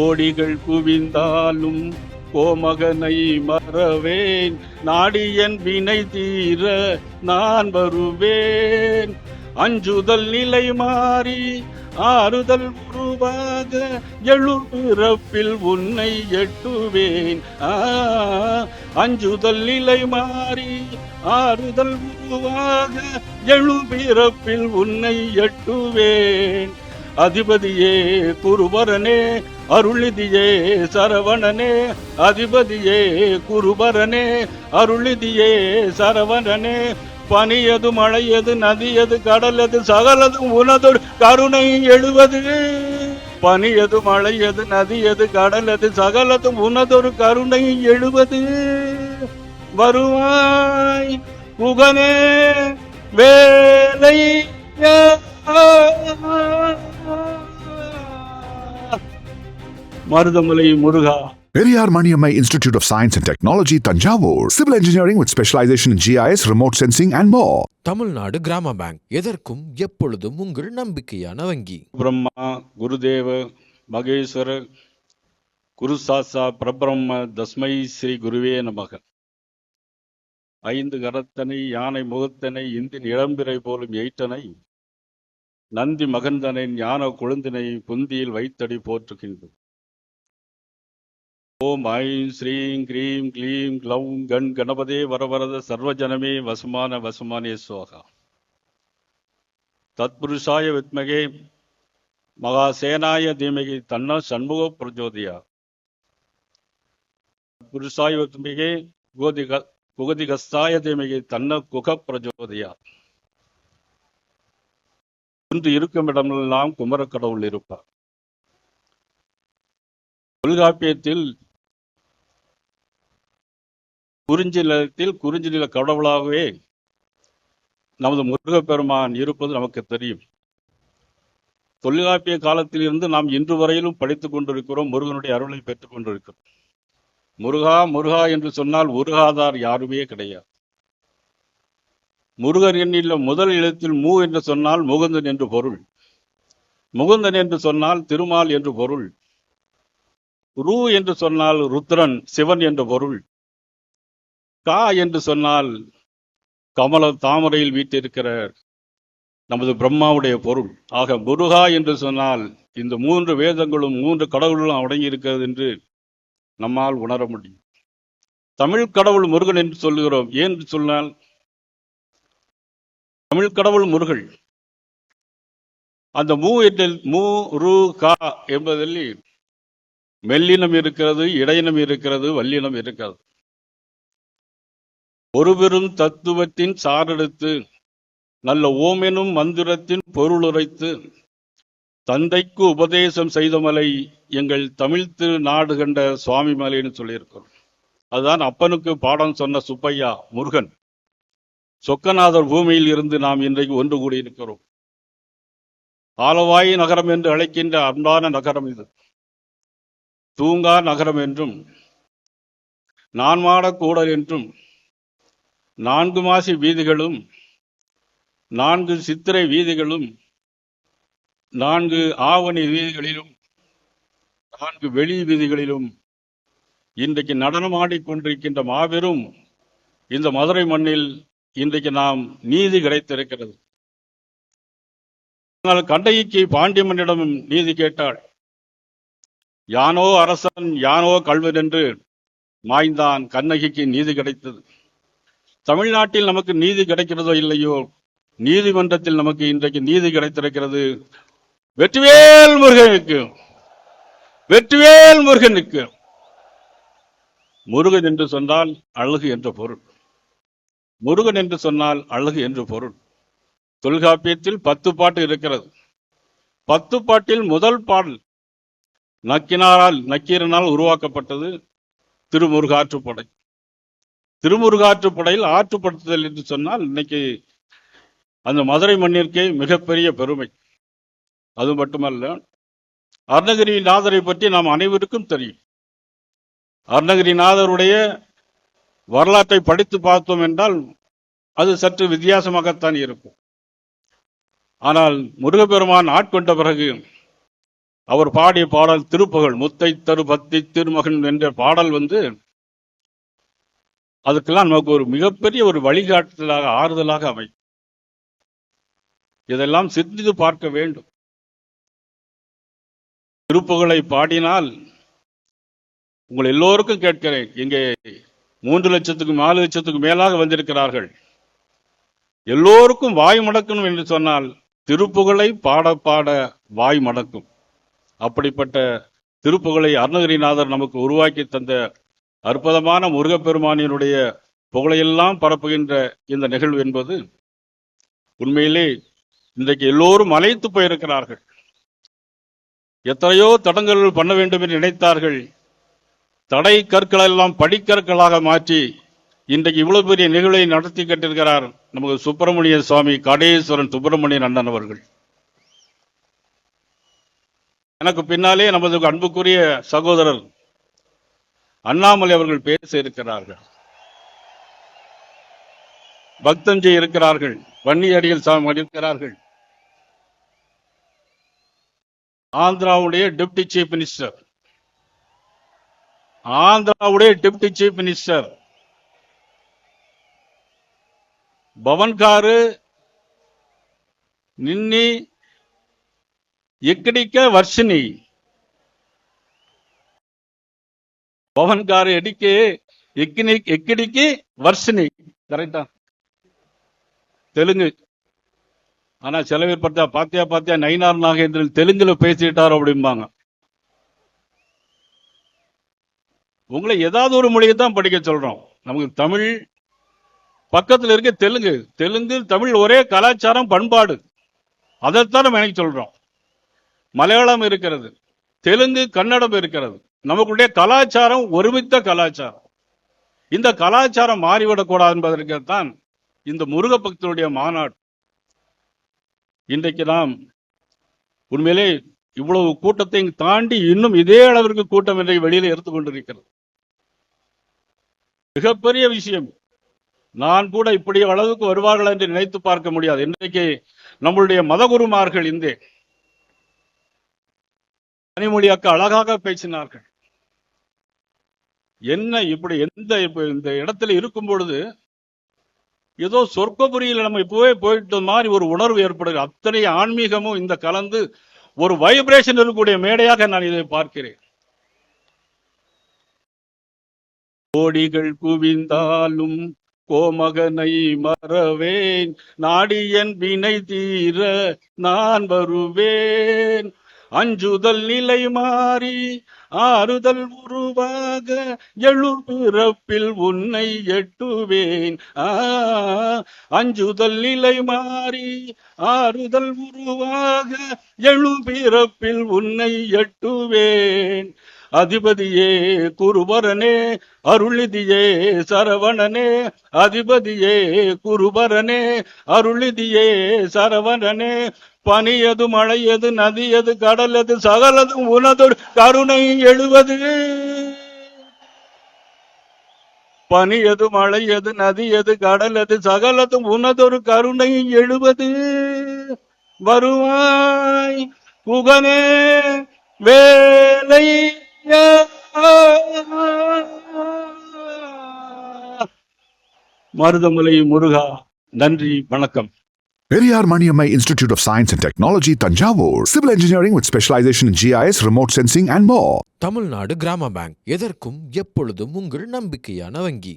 கோடிகள் குவிந்தாலும் கோமகனை மறவேன், நாடியன் வினை தீர நான் வருவேன். அஞ்சுதல் நிலை மாறி ஆறுதல் உருவாக எழுபிறப்பில் உன்னை எட்டுவேன். அஞ்சுதல் நிலை மாறி ஆறுதல் உருவாக எழுபிறப்பில் உன்னை எட்டுவேன். அதிபதியே குருபரனே அருளிதியே சரவணனே, அதிபதியே குருபரனே அருளிதியே சரவணனே. பனியது மழையது நதியது கடலது சகலதும் உனதொரு கருணை எழுவது. பனியது மழையது நதியது கடலது சகலதும் உனதொரு கருணை எழுவது. வருவாய் குகனே வேலை மருதமலை முருகா. Periyar Maniammai Institute of Science and Technology, Tanjavur. Civil engineering with specialization in GIS, remote sensing and more. Tamil Nadu கிராம பேங்க், எதற்கும் எப்பொழுதும் உங்கள் நம்பிக்கையான வங்கி. பிரம்மா குருதேவ மகேஸ்வர குருசாசா பிரபிரம்ம தஸ்மை ஸ்ரீ குருவே நமக. ஐந்து கரத்தனை யானை முகத்தனை இந்தின் இளம்பிறை போலும் எயிட்டனை நந்தி மகந்தனை ஞான கொழுந்தினை புந்தியில் வைத்தடி போற்றுகின்றோம். ஓம் ஐம் ஸ்ரீம் கிரீம் க்ளீம் க்ளௌம் கண் கணபதே வரவரத சர்வஜனமே வசுமான வசுமானே சோகா. தத்புருஷாய வித்மகே மகாசேனாய தீமகி தன்ன சண்முக பிரஜோதியா. புருஷாய வித்மகே குகதிகஸ்தாய தீமகி தன்ன குக பிரஜோதியா. ஒன்று இருக்கும் இடமெல்லாம் குமரக்கடவுள் இருப்பார். தொல்காப்பியத்தில் குறிஞ்சி நில கடவுளாகவே நமது முருகப்பெருமான் இருப்பது நமக்கு தெரியும். தொல்காப்பிய காலத்தில் இருந்து நாம் இன்று வரையிலும் படித்துக் கொண்டிருக்கிறோம், முருகனுடைய அருளை பெற்றுக் கொண்டிருக்கிறோம். முருகா முருகா என்று சொன்னால் உருகாதார் யாருமே கிடையாது. முருகர் எண்ணில் முதல் எழுத்தில் மூ என்று சொன்னால் முகுந்தன் என்று பொருள். முகுந்தன் என்று சொன்னால் திருமால் என்று பொருள். ரு என்று சொன்னால் ருத்ரன் சிவன் என்று பொருள். கா என்று சொன்னால் கமல தாமரையில் வீட்டிருக்கிற நமது பிரம்மாவுடைய பொருள். ஆக முருகா என்று சொன்னால் இந்த மூன்று வேதங்களும் மூன்று கடவுளும் அடங்கி இருக்கிறது என்று நம்மால் உணர முடியும். தமிழ் கடவுள் முருகன் என்று சொல்லுகிறோம். ஏன் சொன்னால் தமிழ் கடவுள் முருகன். அந்த மூ ரு கா என்பதில் மெல்லினம் இருக்கிறது, இடையினம் இருக்கிறது, வல்லினம் இருக்கிறது. ஒரு பெரும் தத்துவத்தின் சாரெடுத்து நல்ல ஓமெனும் மந்திரத்தின் பொருளுரைத்து தந்தைக்கு உபதேசம் செய்தமலை எங்கள் தமிழ் திரு நாடு கண்ட சுவாமி மலைன்னு சொல்லியிருக்கிறோம். அதுதான் அப்பனுக்கு பாடம் சொன்ன சுப்பையா முருகன். சொக்கநாதர் பூமியில் இருந்து நாம் இன்றைக்கு ஒன்று கூடியிருக்கிறோம். ஆலவாய் நகரம் என்று அழைக்கின்ற அன்பான நகரம் இது. தூங்கா நகரம் என்றும் நான்மாட கூடல் என்றும் 4 மாசி வீதிகளும் 4 சித்திரை வீதிகளும் 4 ஆவணி வீதிகளிலும் 4 வெளி வீதிகளிலும் இன்றைக்கு நடனமாடிக்கொண்டிருக்கின்ற மாபெரும் இந்த மதுரை மண்ணில் இன்றைக்கு நாம் நீதி கிடைத்திருக்கிறது. ஆனால் கண்ணகிக்கு பாண்டியமன்னிடம் நீதி கேட்டாள். யானோ அரசன் யானோ கல்வன் என்று மாய்ந்தான். கண்ணகிக்கு நீதி கிடைத்தது. தமிழ்நாட்டில் நமக்கு நீதி கிடைக்கிறதோ இல்லையோ, நீதிமன்றத்தில் நமக்கு இன்றைக்கு நீதி கிடைத்திருக்கிறது. வெற்றிவேல் முருகனுக்கு, வெற்றிவேல் முருகனுக்கு. முருகன் என்று சொன்னால் அழகு என்ற பொருள். முருகன் என்று சொன்னால் அழகு என்று பொருள். தொல்காப்பியத்தில் 10 பாட்டு இருக்கிறது. 10 பாட்டில் முதல் பாடல் நக்கீரனால் உருவாக்கப்பட்டது திருமுருகாற்றுப்படை. திருமுருகாற்றுப்படையில் ஆற்றுப்படுத்துதல் என்று சொன்னால் இன்னைக்கு அந்த மதுரை மண்ணிற்கே மிகப்பெரிய பெருமை. அது மட்டுமல்ல, அருணகிரிநாதரை பற்றி நாம் அனைவருக்கும் தெரியும். அருணகிரிநாதருடைய வரலாற்றை படித்து பார்த்தோம் என்றால் அது சற்று வித்தியாசமாகத்தான் இருக்கும். ஆனால் முருகப்பெருமான் ஆட்கொண்ட பிறகு அவர் பாடிய பாடல் திருப்புகழ், முத்தை தரு பக்தி திருமகன் என்ற பாடல் அதுக்கெல்லாம் நமக்கு ஒரு மிகப்பெரிய ஒரு வழிகாட்டுதலாக, ஆறுதலாக அமையும். இதெல்லாம் சிந்தித்து பார்க்க வேண்டும். திருப்புகழை பாடினால் உங்கள் எல்லோருக்கும் கேட்கிறேன், இங்கே 3 லட்சத்துக்கும் 4 லட்சத்துக்கும் மேலாக வந்திருக்கிறார்கள். எல்லோருக்கும் வாய் மடக்கணும் என்று சொன்னால் திருப்புகழை பாட பாட வாய் மடக்கும். அப்படிப்பட்ட திருப்புகழை அருணகிரிநாதர் நமக்கு உருவாக்கி தந்த அற்புதமான முருகப்பெருமானினுடைய புகழையெல்லாம் பரப்புகின்ற இந்த நிகழ்வு என்பது உண்மையிலே இன்றைக்கு எல்லோரும் அலைத்து போயிருக்கிறார்கள். எத்தனையோ தடங்கல்கள் பண்ண வேண்டும் என்று நினைத்தார்கள். தடை கற்களை எல்லாம் படிக்கற்களாக மாற்றி இன்றைக்கு இவ்வளவு பெரிய நிகழ்வை நடத்தி கட்டிருக்கிறார் நமக்கு சுப்பிரமணிய சுவாமி காடேஸ்வரன் சுப்பிரமணியன் அண்ணன் அவர்கள். எனக்கு பின்னாலே நமது அன்புக்குரிய சகோதரர் அண்ணாமலை அவர்கள் பேச இருக்கிறார்கள். பக்தன்ஜி இருக்கிறார்கள், வன்னியடிகள் சாமி இருக்கிறார்கள், ஆந்திராவுடைய டெப்டி சீஃப் மினிஸ்டர், பவன்காரு நின்னி ఎక్కడిక వర్షిని பவன்காரு எடிக்கே எக்கடிக்கு வர்ஷினி. கரெக்டா? தெலுங்கு. ஆனா சில பேர் பாத்தியா நயினார் நாகேந்திரன் தெலுங்குல பேசிட்டார் அப்படிம்பாங்க. உங்களை ஏதாவது ஒரு மொழியை தான் படிக்க சொல்றோம். நமக்கு தமிழ் பக்கத்தில் இருக்க தெலுங்கு தமிழ் ஒரே கலாச்சாரம் பண்பாடு, அதைத்தான் நம்ம எனக்கு சொல்றோம். மலையாளம் இருக்கிறது, தெலுங்கு கன்னடம் இருக்கிறது. நமக்குடைய கலாச்சாரம் ஒருமித்த கலாச்சாரம். இந்த கலாச்சாரம் மாறிவிடக்கூடாது என்பதற்குத்தான் இந்த முருக பக்தருடைய மாநாடு. இன்றைக்கு நாம் உண்மையிலே இவ்வளவு கூட்டத்தை தாண்டி இன்னும் இதே அளவிற்கு கூட்டம் இன்றைக்கு வெளியில எடுத்துக்கொண்டிருக்கிறது. மிகப்பெரிய விஷயம். நான் கூட இப்படி அளவுக்கு வருவார்கள் என்று நினைத்து பார்க்க முடியாது. இன்றைக்கு நம்மளுடைய மதகுருமார்கள் இந்த கனிமொழி அக்கா அழகாக பேசினார்கள். என்ன இப்படி இந்த இடத்துல இருக்கும் பொழுது ஏதோ சொர்க்கபுரியில் நம்ம இப்பவே போயிட்டு மாதிரி ஒரு உணர்வு ஏற்படுகிறது. அத்தனை ஆன்மீகமும் இந்த கலந்து ஒரு வைப்ரேஷன் இருக்கக்கூடிய மேடையாக நான் இதை பார்க்கிறேன். கோடிகள் குவிந்தாலும் கோமகனை மறவேன், நாடியன் வினை தீர நான் வருவேன். அஞ்சுதல் நிலை மாறி ஆறுதல் உருவாக எழுபிறப்பில் உன்னை எட்டுவேன். அஞ்சுதல் நிலை மாறி ஆறுதல் உருவாக எழுபிறப்பில் உன்னை எட்டுவேன். அதிபதியே குருபரனே அருளிதியே சரவணனே, அதிபதியே குருபரனே அருளிதியே சரவணனே. பனியது மழையது நதியது கடலது சகலதும் உனதொரு கருணை எழுவது. பனியது மழையது நதியது கடலது சகலதும் உனதொரு கருணை எழுவது. வருவாய் புகனே வேலை மருதமலை முருகா. நன்றி, வணக்கம். Periyar Maniammai Institute of Science and Technology, Tanjavur. Civil engineering with specialization in GIS, remote sensing and more. Tamil Nadu கிராம பேங்க், எதற்கும் எப்பொழுதும் உங்கள் நம்பிக்கையான வங்கி.